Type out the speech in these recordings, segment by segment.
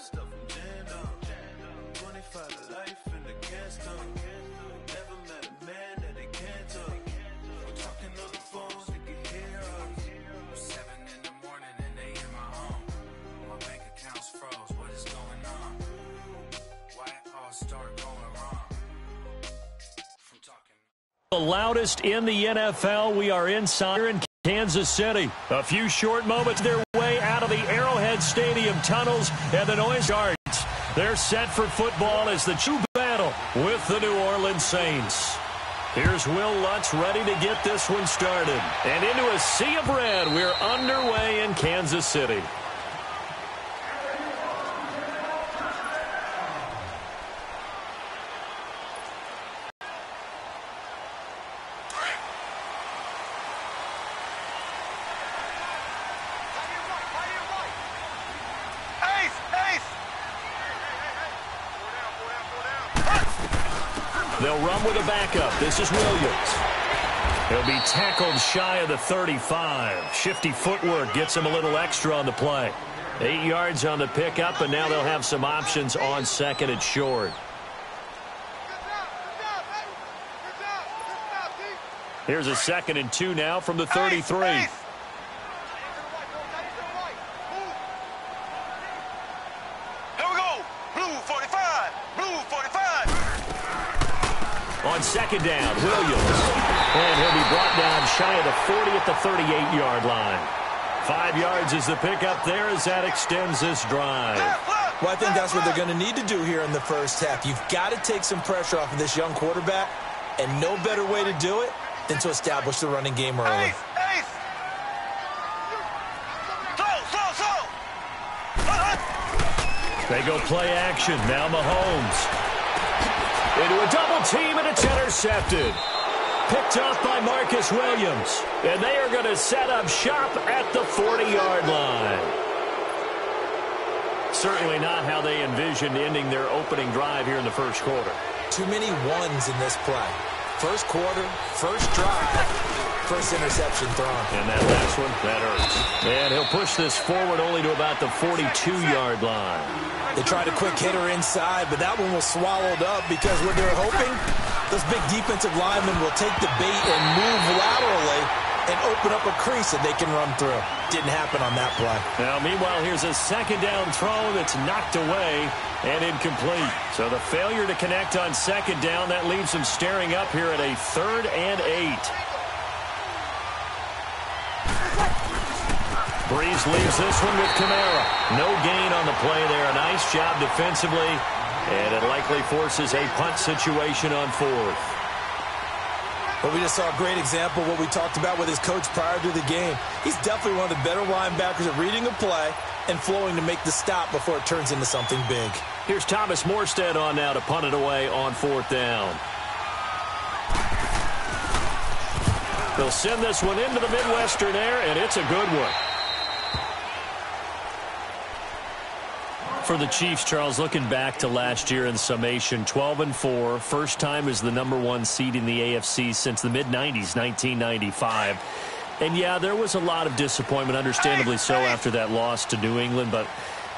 stuff from jammed up. 25 to life and the can't stop. Never met a man that they can't talk. We're talking on the phones, they can hear us. 7 in the morning and they in my home. My bank account's froze, what is going on? Why it all start going wrong? From talking. The loudest in the NFL. We are inside in Kansas City. A few short moments their way out of the Arrowhead Stadium tunnels, and the noise starts. They're set for football as the true battle with the New Orleans Saints. Here's Will Lutz ready to get this one started. And into a sea of red, we're underway in Kansas City. They'll run with a backup. This is Williams. He'll be tackled shy of the 35. Shifty footwork gets him a little extra on the play. 8 yards on the pickup, and now they'll have some options on second and short. Here's a 2nd and 2 now from the 33. On 2nd down, Williams. And he'll be brought down shy of the 40 at the 38-yard line. 5 yards is the pickup there as that extends this drive. Well, I think that's what they're going to need to do here in the first half. You've got to take some pressure off of this young quarterback, and no better way to do it than to establish the running game early. They go play action. Now Mahomes. Into a double team, and it's intercepted. Picked off by Marcus Williams. And they are going to set up shop at the 40-yard line. Certainly not how they envisioned ending their opening drive here in the first quarter. Too many ones in this play. First quarter, first drive, first interception thrown. And that last one, that hurts. And he'll push this forward only to about the 42-yard line. They tried a quick hitter inside, but that one was swallowed up because what they're hoping, those big defensive linemen will take the bait and move laterally and open up a crease that they can run through. Didn't happen on that play. Now, meanwhile, here's a 2nd down throw that's knocked away and incomplete. So the failure to connect on 2nd down, that leaves them staring up here at a 3rd and 8. Breeze leaves this one with Kamara. No gain on the play there. A nice job defensively. And it likely forces a punt situation on 4th. Well, we just saw a great example of what we talked about with his coach prior to the game. He's definitely one of the better linebackers at reading a play and flowing to make the stop before it turns into something big. Here's Thomas Morstead on now to punt it away on 4th down. They'll send this one into the Midwestern air, and it's a good one. For the Chiefs, Charles, looking back to last year in summation, 12-4, first time as the #1 seed in the AFC since the mid-90s, 1995. And, yeah, there was a lot of disappointment, understandably so, after that loss to New England, but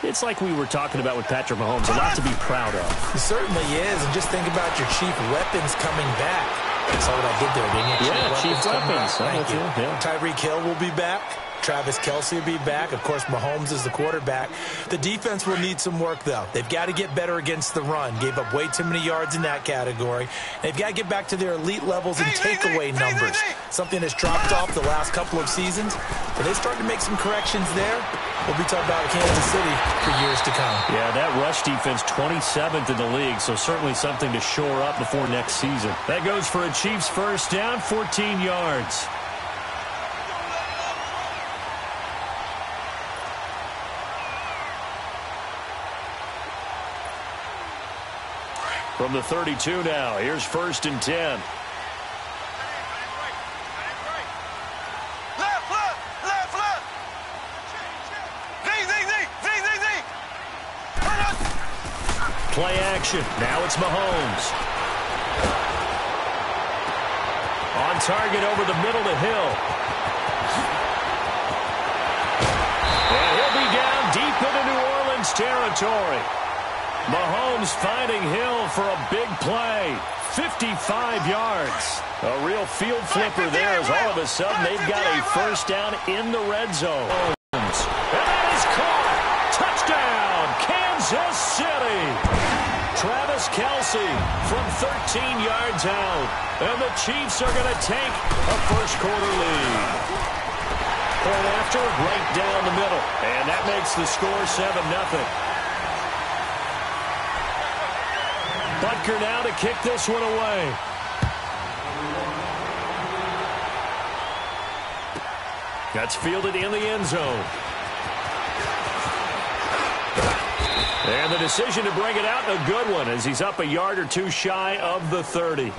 it's like we were talking about with Patrick Mahomes, a lot to be proud of. It certainly is, and just think about your chief weapons coming back. That's all I did there, didn't you? Yeah, chief weapons. Thank you. Yeah. Tyreek Hill will be back. Travis Kelce will be back. Of course, Mahomes is the quarterback. The defense will need some work, though. They've got to get better against the run. Gave up way too many yards in that category. They've got to get back to their elite levels and takeaway numbers, something that's dropped off the last couple of seasons. But they start to make some corrections there. We'll be talking about Kansas City for years to come. Yeah, that rush defense, 27th in the league, so certainly something to shore up before next season. That goes for a Chiefs first down, 14 yards. From the 32 now, here's 1st and 10. Play action. Now it's Mahomes. On target over the middle to Hill. And he'll be down deep into New Orleans territory. Mahomes finding Hill for a big play. 55 yards. A real field flipper there as all of a sudden they've got a first down in the red zone. And that is caught. Touchdown, Kansas City. Travis Kelce from 13 yards out. And the Chiefs are going to take a first-quarter lead. Point after, right down the middle. And that makes the score 7-0. Butker now to kick this one away. That's fielded in the end zone. And the decision to bring it out, a good one, as he's up a yard or two shy of the 30.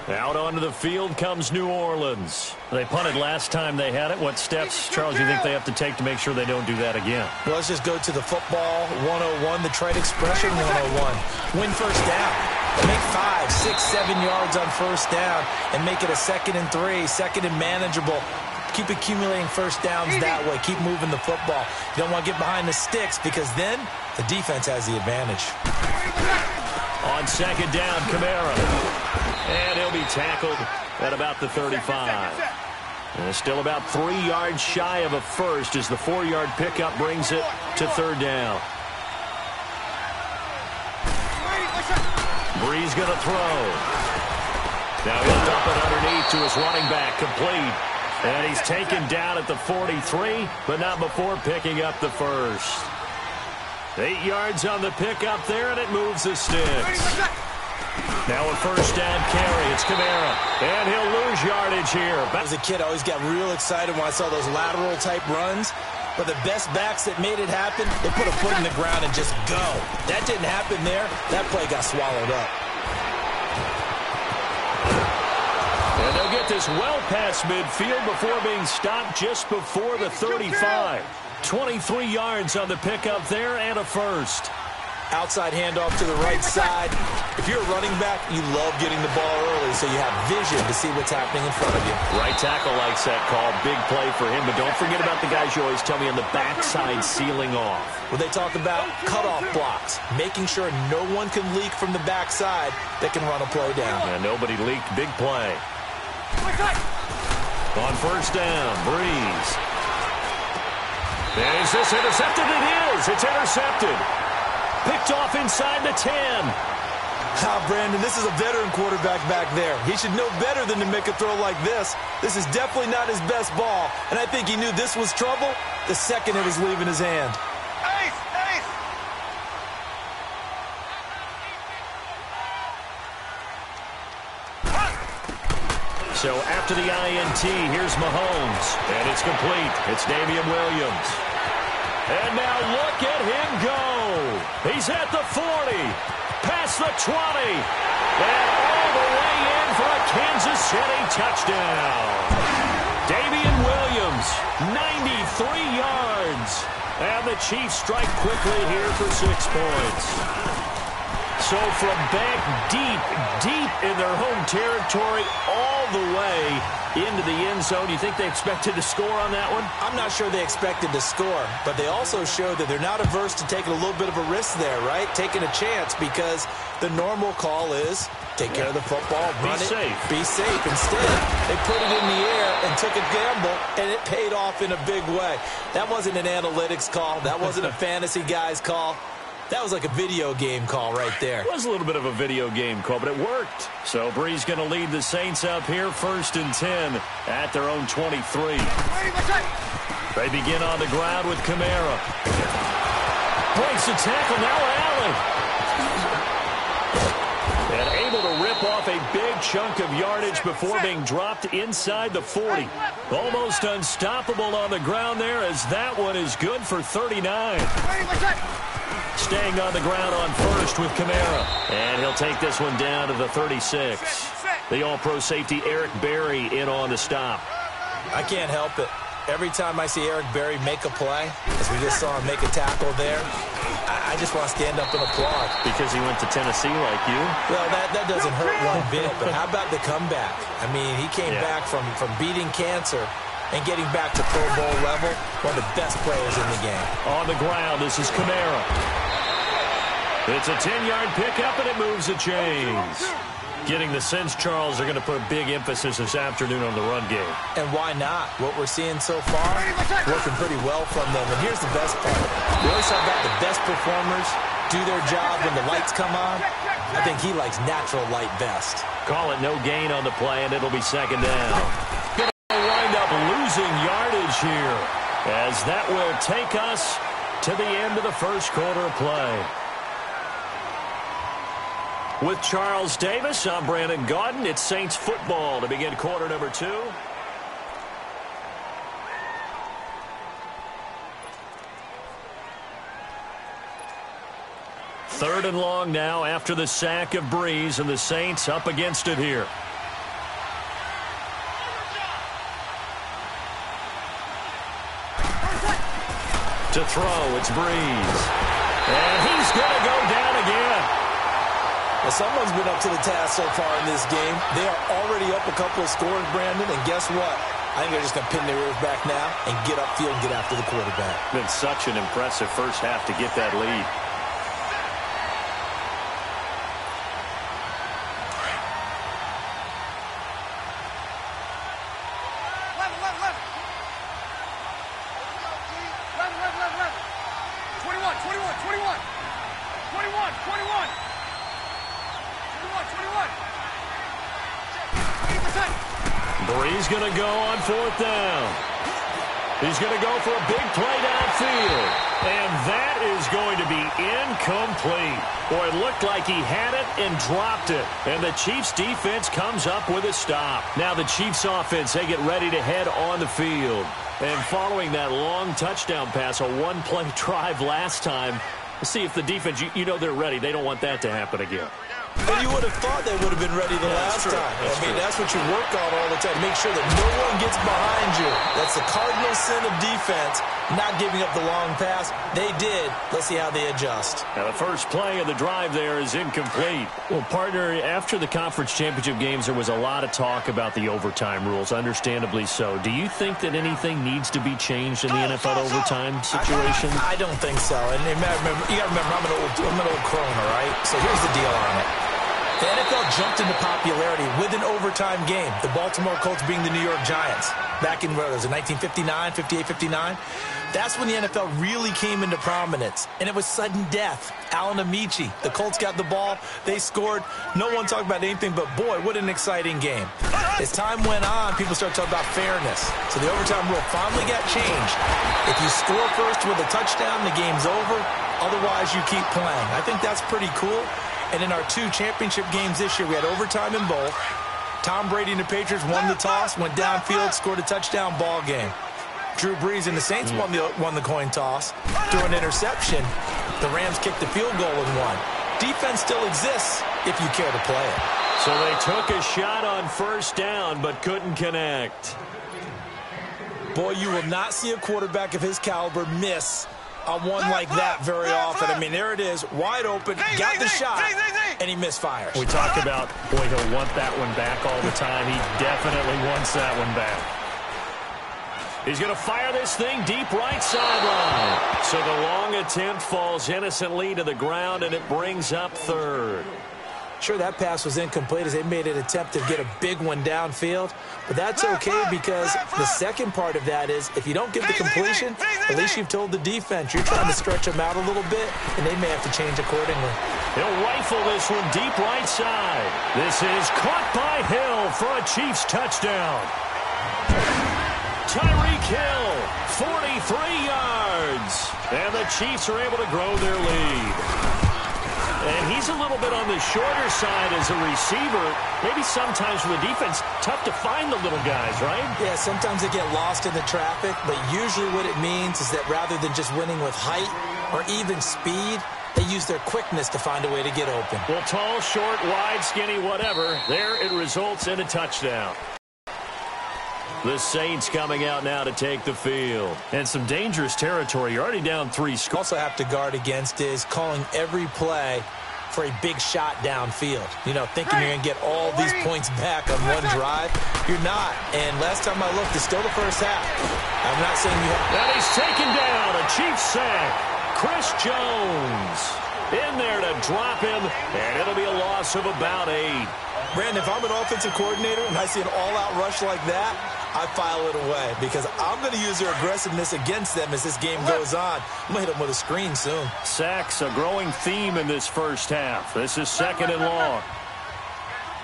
Out onto the field comes New Orleans. They punted last time they had it. What steps, Charles, do you think they have to take to make sure they don't do that again? Well, let's just go to the football 101, the trade expression 101. Win first down. Make 5, 6, 7 yards on first down and make it a 2nd and 3, 2nd and manageable. Keep accumulating first downs that way. Keep moving the football. You don't want to get behind the sticks because then the defense has the advantage. On second down, Kamara. And he'll be tackled at about the 35. And still about 3 yards shy of a first as the 4-yard pickup brings it to third down. Breeze going to throw. Now he'll dump it underneath to his running back, complete. And he's taken down at the 43, but not before picking up the first. 8 yards on the pickup there, and it moves the sticks. Now a first down carry. It's Kamara. And he'll lose yardage here. As a kid, I always got real excited when I saw those lateral-type runs. But the best backs that made it happen, they put a foot in the ground and just go. That didn't happen there. That play got swallowed up. And they'll get this well past midfield before being stopped just before the 35. 23 yards on the pickup there and a first. Outside handoff to the right side. If you're a running back, you love getting the ball early so you have vision to see what's happening in front of you. Right tackle likes that call. Big play for him. But don't forget about the guys you always tell me on the backside sealing off. Well, they talk about cutoff blocks, making sure no one can leak from the backside that can run a play down. And nobody leaked. Big play. On first down, Breeze. And is this intercepted? It is. It's intercepted. Picked off inside the 10. Brandon, this is a veteran quarterback back there. He should know better than to make a throw like this. This is definitely not his best ball, and I think he knew this was trouble the second it was leaving his hand. So after the INT, here's Mahomes, and it's complete. It's Damian Williams. And now look at him go. He's at the 40, past the 20, and all the way in for a Kansas City touchdown. Damian Williams, 93 yards. And the Chiefs strike quickly here for 6 points. So from back deep in their home territory, all the way into the end zone. Do you think they expected to score on that one? I'm not sure they expected to score, but they also showed that they're not averse to taking a little bit of a risk there, right? Taking a chance, because the normal call is take care of the football, run it, be safe. Instead, they put it in the air and took a gamble, and it paid off in a big way. That wasn't an analytics call. That wasn't a fantasy guy's call. That was like a video game call right there. It was a little bit of a video game call, but it worked. So Breeze going to lead the Saints up here, 1st and 10 at their own 23. They begin on the ground with Kamara. Breaks the tackle, now Allen. And able to rip off a big chunk of yardage before being dropped inside the 40. Almost unstoppable on the ground there, as that one is good for 39. Staying on the ground on first with Kamara. And he'll take this one down to the 36. The All-Pro safety Eric Berry in on the stop. I can't help it. Every time I see Eric Berry make a play, as we just saw him make a tackle there, I just want to stand up and applaud. Because he went to Tennessee like you? Well, that doesn't hurt one bit. But how about the comeback? I mean, he came back from beating cancer and getting back to Pro Bowl level. One of the best players in the game. On the ground, this is Kamara. It's a 10-yard pickup, and it moves the chains. Getting the sense, Charles, are going to put a big emphasis this afternoon on the run game. And why not? What we're seeing so far, working pretty well from them. And here's the best part. We always talk about the best performers do their job when the lights come on. I think he likes natural light best. Call it no gain on the play, and it'll be second down. Going to wind up losing yardage here, as that will take us to the end of the first quarter of play. With Charles Davis, I'm Brandon Gaudin. It's Saints football to begin quarter number 2. Third and long now after the sack of Breeze, and the Saints up against it here. To throw, it's Breeze. And he's going to go down again. Well, someone's been up to the task so far in this game. They are already up a couple of scores, Brandon, and guess what? I think they're just going to pin their ears back now and get upfield and get after the quarterback. Been such an impressive first half to get that lead. Breeze going to go on fourth down. He's going to go for a big play downfield. And that is going to be incomplete. Boy, it looked like he had it and dropped it. And the Chiefs defense comes up with a stop. Now the Chiefs offense, they get ready to head on the field. And following that long touchdown pass, a one-play drive last time, let's see if the defense, you know they're ready. They don't want that to happen again. And you would have thought they would have been ready the last time. That's what you work on all the time. Make sure that no one gets behind you. That's the cardinal sin of defense, not giving up the long pass. They did. Let's see how they adjust. Now the first play of the drive there is incomplete. Well, partner, after the conference championship games, there was a lot of talk about the overtime rules, understandably so. Do you think that anything needs to be changed in the NFL overtime situation? I don't think so. And you got to remember, I'm an old crone, all right? So here's the deal on it. The NFL jumped into popularity with an overtime game, the Baltimore Colts being the New York Giants. Back in, what was it, 1959, 58, 59? That's when the NFL really came into prominence, and it was sudden death. Alan Amici, the Colts got the ball, they scored. No one talked about anything, but boy, what an exciting game. As time went on, people started talking about fairness. So the overtime rule finally got changed. If you score first with a touchdown, the game's over. Otherwise, you keep playing. I think that's pretty cool. And in our 2 championship games this year, we had overtime in both. Tom Brady and the Patriots won the toss, went downfield, scored a touchdown, ball game. Drew Brees and the Saints won the coin toss. Threw an interception. The Rams kicked the field goal and won. Defense still exists if you care to play it. So they took a shot on first down but couldn't connect. Boy, you will not see a quarterback of his caliber miss on one like that very often. I mean, there it is, wide open, got the shot, and he misfires. We talk about, boy, he'll want that one back all the time. He definitely wants that one back. He's going to fire this thing deep right sideline. So the long attempt falls innocently to the ground, and it brings up third. Sure, that pass was incomplete as they made an attempt to get a big one downfield. But that's okay because the second part of that is if you don't get the completion, at least you've told the defense you're trying to stretch them out a little bit, and they may have to change accordingly. He'll rifle this one deep right side. This is caught by Hill for a Chiefs touchdown. Tyreek Hill, 43 yards. And the Chiefs are able to grow their lead. And he's a little bit on the shorter side as a receiver. Maybe sometimes for the defense, tough to find the little guys, right? Yeah, sometimes they get lost in the traffic, but usually what it means is that rather than just winning with height or even speed, they use their quickness to find a way to get open. Well, tall, short, wide, skinny, whatever, there it results in a touchdown. The Saints coming out now to take the field. And some dangerous territory. You're already down 3 scores. Also have to guard against is calling every play for a big shot downfield. You know, thinking you're going to get all these points back on one drive. You're not. And last time I looked, it's still the first half. I'm not saying you have. Now he's taken down. A Chiefs sack. Chris Jones in there to drop him, and it'll be a loss of about 8. Brandon, if I'm an offensive coordinator and I see an all-out rush like that, I file it away because I'm going to use their aggressiveness against them as this game goes on. I'm going to hit them with a screen soon. Sacks, a growing theme in this first half. This is 2nd and long.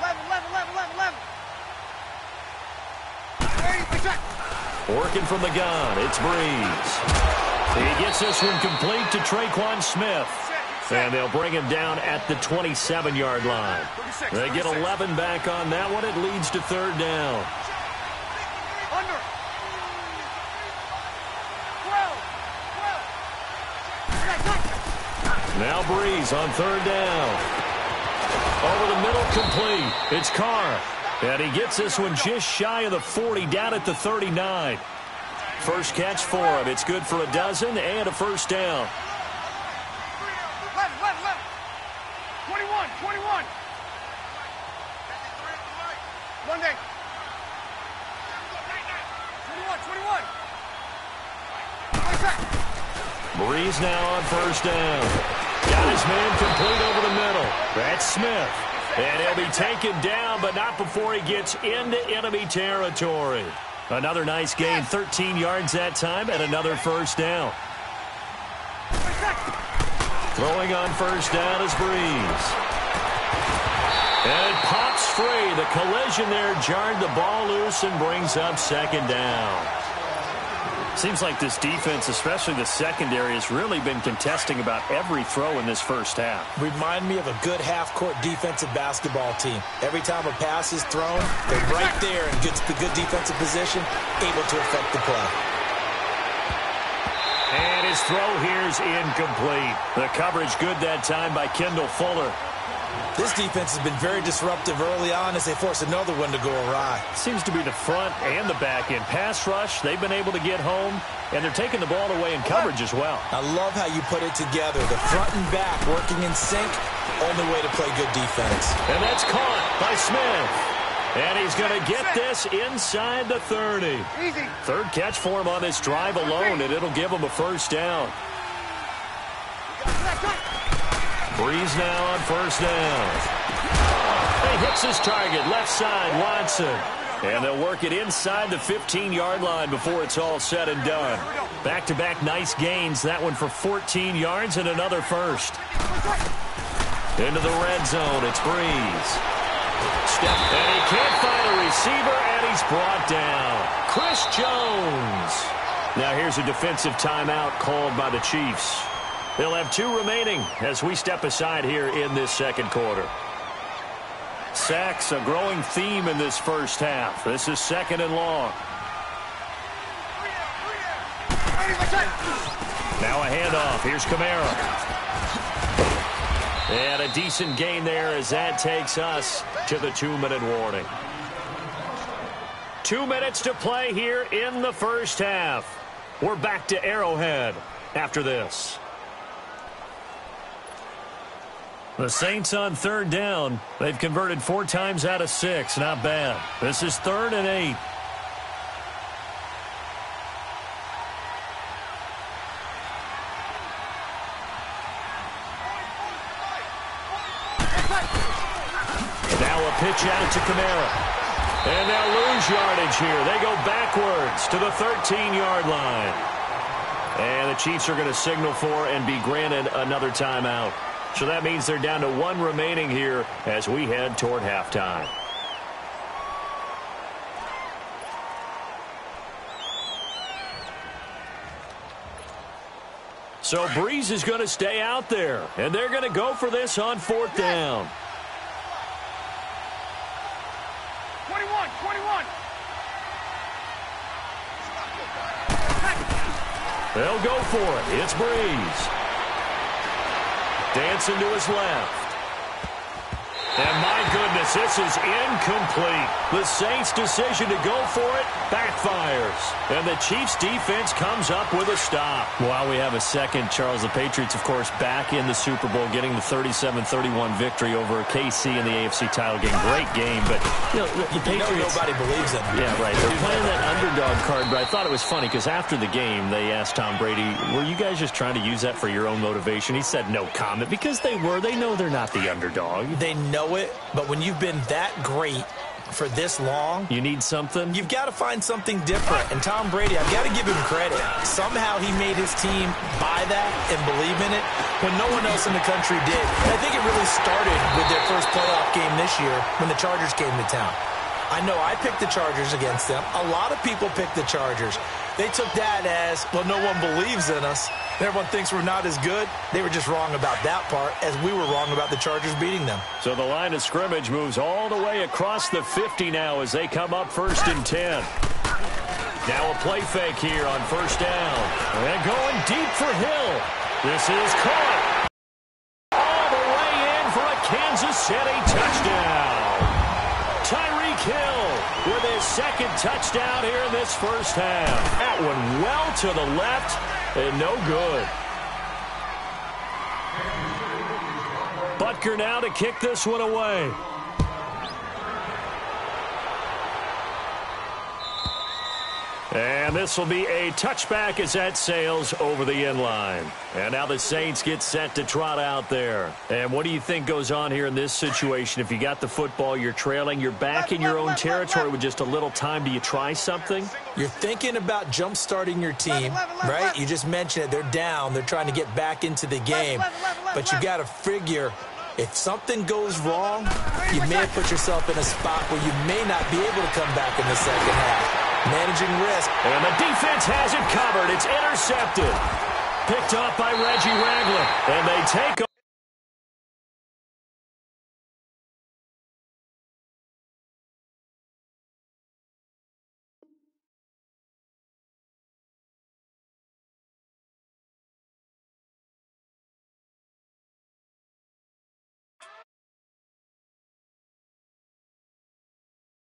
11. Working from the gun, it's Breeze. He gets this one complete to Traquan Smith. And they'll bring him down at the 27-yard line. They get 11 back on that one. It leads to 3rd down. Under. 12. Now Breeze on 3rd down. Over the middle, complete. It's Carr. And he gets this one just shy of the 40, down at the 39. First catch for him. It's good for a dozen and a first down. 21. Monday. 21. Breeze now on first down. Got his man complete over the middle. That's Smith. And he'll be taken down, but not before he gets into enemy territory. Another nice gain, 13 yards that time, and another first down. Throwing on first down is Breeze. And it pops free. The collision there jarred the ball loose and brings up 2nd down. Seems like this defense, especially the secondary, has really been contesting about every throw in this first half. Remind me of a good half-court defensive basketball team. Every time a pass is thrown, they're right there and gets the good defensive position, able to affect the play. And his throw here is incomplete. The coverage good that time by Kendall Fuller. This defense has been very disruptive early on as they force another one to go awry. Seems to be the front and the back end. Pass rush, they've been able to get home, and they're taking the ball away in coverage as well. I love how you put it together. The front and back working in sync, only way to play good defense. And that's caught by Smith. And he's going to get this inside the 30. Easy. 3rd catch for him on this drive alone, and it'll give him a first down. Breeze now on first down. He hits his target, left side, Watson. And they'll work it inside the 15-yard line before it's all said and done. Back-to-back nice gains. That one for 14 yards and another first. Into the red zone, it's Breeze. And he can't find a receiver, and he's brought down. Chris Jones. Now here's a defensive timeout called by the Chiefs. They'll have 2 remaining as we step aside here in this 2nd quarter. Sacks, a growing theme in this first half. This is 2nd and long. Now a handoff. Here's Kamara. And a decent gain there as that takes us to the 2-minute warning. 2 minutes to play here in the first half. We're back to Arrowhead after this. The Saints on 3rd down. They've converted 4 times out of 6. Not bad. This is 3rd and 8. Now a pitch out to Kamara. And they'll lose yardage here. They go backwards to the 13-yard line. And the Chiefs are going to signal for and be granted another timeout. So that means they're down to 1 remaining here as we head toward halftime. So Breeze is going to stay out there, and they're going to go for this on 4th down. 21. They'll go for it. It's Breeze. Dancing to his left. And my goodness, this is incomplete. The Saints' decision to go for it backfires. And the Chiefs' defense comes up with a stop. While we have a second, Charles, the Patriots, of course, back in the Super Bowl, getting the 37-31 victory over KC in the AFC title game. Great game, but the Patriots... nobody believes in them. Yeah, right. They're playing that underdog card, but I thought it was funny because after the game, they asked Tom Brady, were you guys just trying to use that for your own motivation? He said no comment because they were. They know they're not the underdog. They know it, but when you've been that great for this long, you need something. You've got to find something different. And Tom Brady, I've got to give him credit. Somehow he made his team buy that and believe in it when no one else in the country did. And I think it really started with their first playoff game this year when the Chargers came to town. I know I picked the Chargers against them. A lot of people picked the Chargers. They took that as, well, no one believes in us. Everyone thinks we're not as good. They were just wrong about that part, as we were wrong about the Chargers beating them. So the line of scrimmage moves all the way across the 50 now as they come up 1st and 10. Now a play fake here on 1st down. And going deep for Hill. This is caught. All the way in for a Kansas City touchdown. Tyreek Hill with his second touchdown here in this first half. That one well to the left and no good. Butker now to kick this one away. And this will be a touchback as that sails over the end line. And now the Saints get set to trot out there. And what do you think goes on here in this situation? If you got the football, you're trailing, you're back in your own territory with just a little time. Do you try something? You're thinking about jump-starting your team, right? You just mentioned it. They're down. They're trying to get back into the game. But you got to figure, if something goes wrong, you may have put yourself in a spot where you may not be able to come back in the second half. Managing risk. And the defense has it covered. It's intercepted. Picked off by Reggie Ragland. And they take